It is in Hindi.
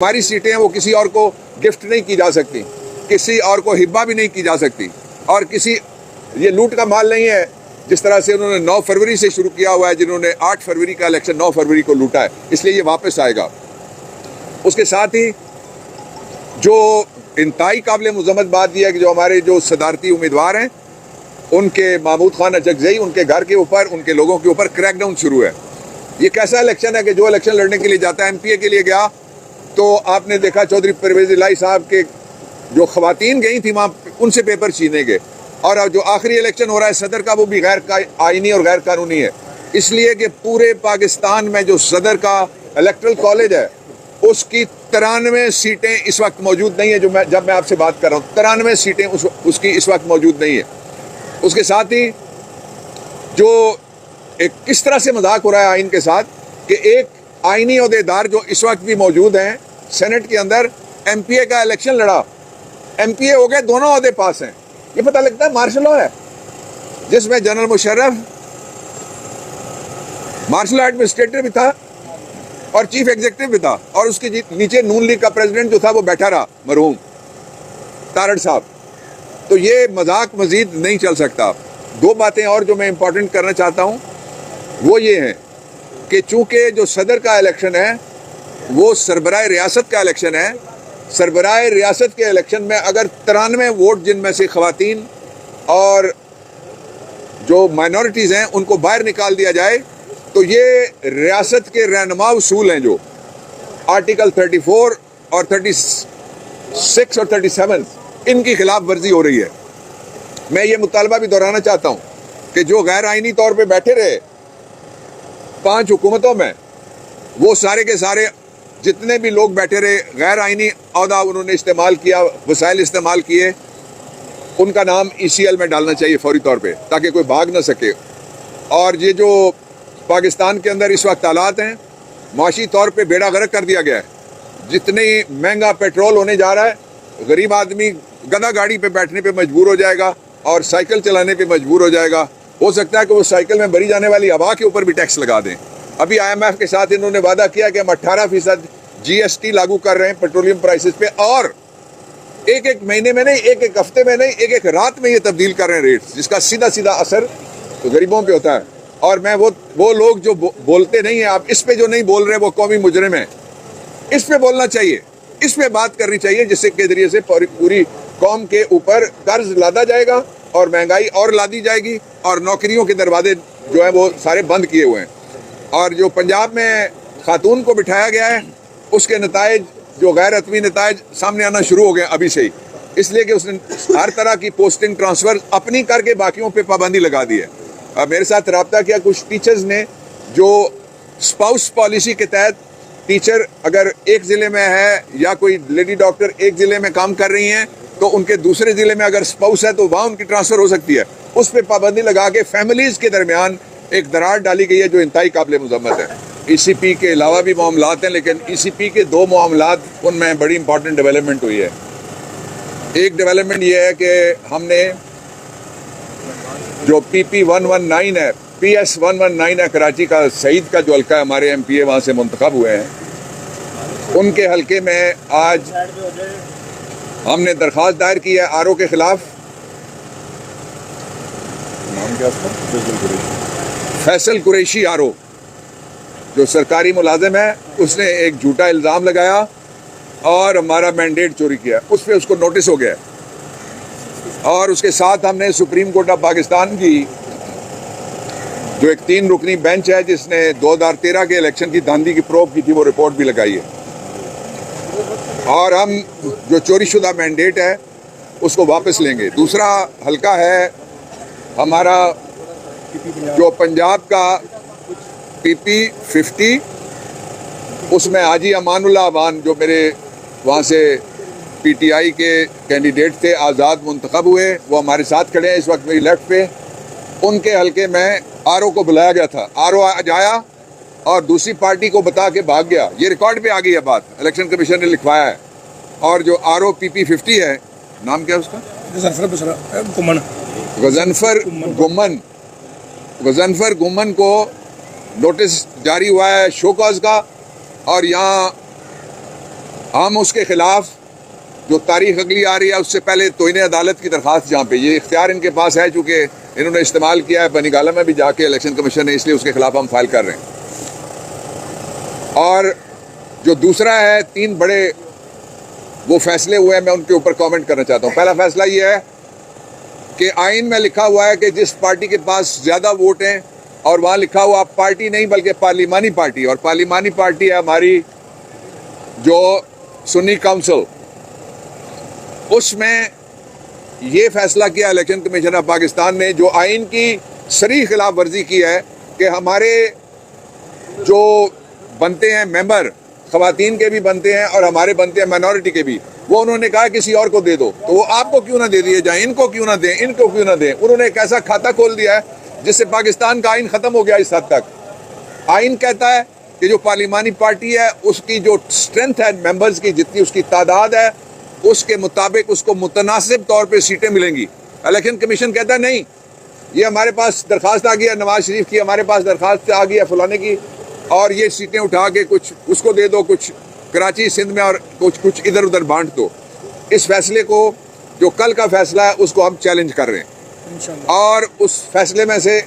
हमारी सीटें वो किसी और को गिफ्ट नहीं की जा सकती, किसी और को हिब्बा भी नहीं की जा सकती, और किसी ये लूट का माल नहीं है जिस तरह से उन्होंने 9 फरवरी से शुरू किया हुआ है, जिन्होंने 8 फरवरी का इलेक्शन 9 फरवरी को लूटा है, इसलिए ये वापस आएगा। उसके साथ ही जो इंतहाई काबिल मुज़म्मत बात यह है कि जो हमारे जो सदारती उम्मीदवार हैं उनके महमूद खान अचकजई, उनके घर के ऊपर, उनके लोगों के ऊपर क्रैकडाउन शुरू है। ये कैसा इलेक्शन है कि जो इलेक्शन लड़ने के लिए जाता है, MPA के लिए गया तो आपने देखा चौधरी परवेज इलाही साहब के जो खवातीन गई थी वहाँ उनसे पेपर छीने गए, और अब जो आखिरी इलेक्शन हो रहा है सदर का वो भी गैर आईनी और गैर कानूनी है, इसलिए कि पूरे पाकिस्तान में जो सदर का इलेक्ट्रल कॉलेज है उसकी 93 सीटें इस वक्त मौजूद नहीं है। जब मैं आपसे बात कर रहा हूँ 93 सीटें उसकी इस वक्त मौजूद नहीं है। उसके साथ ही जो एक किस तरह से मजाक हो रहा है आइन के साथ कि एक आईनी ओहदेदार जो इस वक्त भी मौजूद हैं सेनेट के अंदर, MPA का इलेक्शन लड़ा, MPA हो गए, दोनों ओहदे पास हैं। ये पता लगता है मार्शल लॉ है जिसमें जनरल मुशर्रफ मार्शल एडमिनिस्ट्रेटर भी था और चीफ एग्जीक्यूटिव भी था, और उसके नीचे नून लीग का प्रेसिडेंट जो था वो बैठा रहा, मरहूम तारड़ साहब। तो ये मजाक मजीद नहीं चल सकता। दो बातें और जो मैं इंपॉर्टेंट करना चाहता हूँ वो ये है कि चूंकि जो सदर का इलेक्शन है वो सरबराह रियासत का इलेक्शन है, सरबराह रियासत के इलेक्शन में अगर 93 वोट जिनमें से खवातीन और जो माइनॉरिटीज़ हैं उनको बाहर निकाल दिया जाए तो ये रियासत के रहनुमा उसूल हैं जो आर्टिकल 34 और 36 और 37 इनकी खिलाफ वर्जी हो रही है। मैं ये मुतालबा भी दोहराना चाहता हूँ कि जो गैर आइनी तौर पे बैठे रहे 5 हुकूमतों में, वो सारे के सारे जितने भी लोग बैठे रहे गैर आइनी औहदा उन्होंने इस्तेमाल किया, वसाइल इस्तेमाल किए, उनका नाम ECL में डालना चाहिए फौरी तौर पे ताकि कोई भाग ना सके। और ये जो पाकिस्तान के अंदर इस वक्त हालात हैं, माशी तौर पे बेड़ा गर्क कर दिया गया है। जितनी महंगा पेट्रोल होने जा रहा है, गरीब आदमी गधा गाड़ी पे बैठने पे मजबूर हो जाएगा और साइकिल चलाने पे मजबूर हो जाएगा। हो सकता है कि वो साइकिल में भरी जाने वाली हवा के ऊपर भी टैक्स लगा दें। अभी IMF के साथ इन्होंने वादा किया कि हम 18% GST लागू कर रहे हैं पेट्रोलियम प्राइसेस पे, और एक महीने में नहीं, एक हफ्ते में नहीं, एक रात में ये तब्दील कर रहे हैं रेट्स, जिसका सीधा सीधा असर तो गरीबों पे होता है। और मैं वो लोग जो बोलते नहीं है, आप इस पे जो नहीं बोल रहे वो कौमी मुजरिम है, इस पे बोलना चाहिए, इस पे बात करनी चाहिए, जिससे के जरिए से पूरी कौम के ऊपर कर्ज लादा जाएगा और महंगाई और लादी जाएगी और नौकरियों के दरवाजे जो है वो सारे बंद किए हुए हैं। और जो पंजाब में खातून को बिठाया गया है उसके नतायज जो गैर हतमी नतायज सामने आना शुरू हो गए अभी से ही, इसलिए कि उसने हर तरह की पोस्टिंग ट्रांसफर अपनी करके बाकियों पे पाबंदी लगा दी है। मेरे साथ रब्ता किया कुछ टीचर्स ने जो स्पाउस पॉलिसी के तहत टीचर अगर एक ज़िले में है या कोई लेडी डॉक्टर एक ज़िले में काम कर रही हैं तो उनके दूसरे ज़िले में अगर स्पाउस है तो वहाँ उनकी ट्रांसफ़र हो सकती है। उस पर पाबंदी लगा के फैमिलीज़ के दरमियान एक दरार डाली गई है जो इंतहाई काबिल मुज़म्मत है। ECP के अलावा भी मामलात हैं, लेकिन ECP के 2 मामलात उनमें बड़ी इंपॉर्टेंट डेवलपमेंट हुई है। एक डेवलपमेंट ये है कि हमने जो PP 119 है, PS 119 है, कराची का सईद का जो हल्का है, हमारे MPA वहाँ से मुंतखब हुए हैं, उनके हल्के में आज हमने दरख्वास्त दायर की है RO के खिलाफ। नाम क्या उसका? फैसल कुरैशी RO, जो सरकारी मुलाजिम है, उसने एक झूठा इल्ज़ाम लगाया और हमारा मैंडेट चोरी किया, उस पर उसको नोटिस हो गया। और उसके साथ हमने सुप्रीम कोर्ट ऑफ पाकिस्तान की जो एक 3 रुकनी बेंच है जिसने 2013 के इलेक्शन की धांधली की प्रोब की थी, वो रिपोर्ट भी लगाई है। और हम जो चोरी शुदा मैंडेट है उसको वापस लेंगे। दूसरा हल्का है हमारा जो पंजाब का PP 50, उसमें हाजी अमानुल्लाह अवान जो मेरे वहाँ से PTI के कैंडिडेट थे, आज़ाद मुंतखब हुए, वो हमारे साथ खड़े हैं इस वक्त मेरी लेफ्ट पे। उनके हल्के में RO को बुलाया गया था, RO आज आया और दूसरी पार्टी को बता के भाग गया। ये रिकॉर्ड पे आ गई है बात, इलेक्शन कमीशन ने लिखवाया है। और जो RO PP 50 है, नाम क्या है उसका? गजनफर गुम्मन को नोटिस जारी हुआ है शो कॉज का, और यहाँ हम उसके खिलाफ जो तारीख अगली आ रही है उससे पहले तोइने अदालत की दरख्वास्त, जहाँ पे ये इख्तियार इनके पास है, चूँकि इन्होंने इस्तेमाल किया है बनीगाला में भी जाके इलेक्शन कमीशन ने, इसलिए उसके खिलाफ हम फाइल कर रहे हैं। और जो दूसरा है, 3 बड़े वो फैसले हुए हैं, मैं उनके ऊपर कमेंट करना चाहता हूँ। पहला फैसला ये है कि आइन में लिखा हुआ है कि जिस पार्टी के पास ज़्यादा वोट हैं, और वहाँ लिखा हुआ पार्टी नहीं बल्कि पार्लिमानी पार्टी, और पार्लिमानी पार्टी है हमारी जो सुन्नी काउंसिल, उसमें ये फैसला किया इलेक्शन कमीशन ऑफ पाकिस्तान ने, जो आइन की सरी खिलाफ वर्जी की है कि हमारे जो बनते हैं मेंबर, खवातीन के भी बनते हैं और हमारे बनते हैं माइनॉरिटी के भी, वो उन्होंने कहा किसी और को दे दो। तो वो आपको क्यों ना दे दिए जाए, इनको क्यों ना दें, इनको क्यों ना दें। उन्होंने एक ऐसा खाता खोल दिया है जिससे पाकिस्तान का आइन ख़त्म हो गया इस हद तक। आइन कहता है कि जो पार्लिमानी पार्टी है उसकी जो स्ट्रेंथ है मेंबर्स की, जितनी उसकी तादाद है, उसके मुताबिक उसको मुतनासिब तौर पे सीटें मिलेंगी। इलेक्शन कमीशन कहता है नहीं, ये हमारे पास दरख्वास्त आ गई है नवाज शरीफ की, हमारे पास दरख्वास्त आ गई है फलाने की, और ये सीटें उठा के कुछ उसको दे दो, कुछ कराची सिंध में और कुछ इधर उधर बांट दो। इस फैसले को, जो कल का फैसला है, उसको हम चैलेंज कर रहे हैं। और उस फैसले में से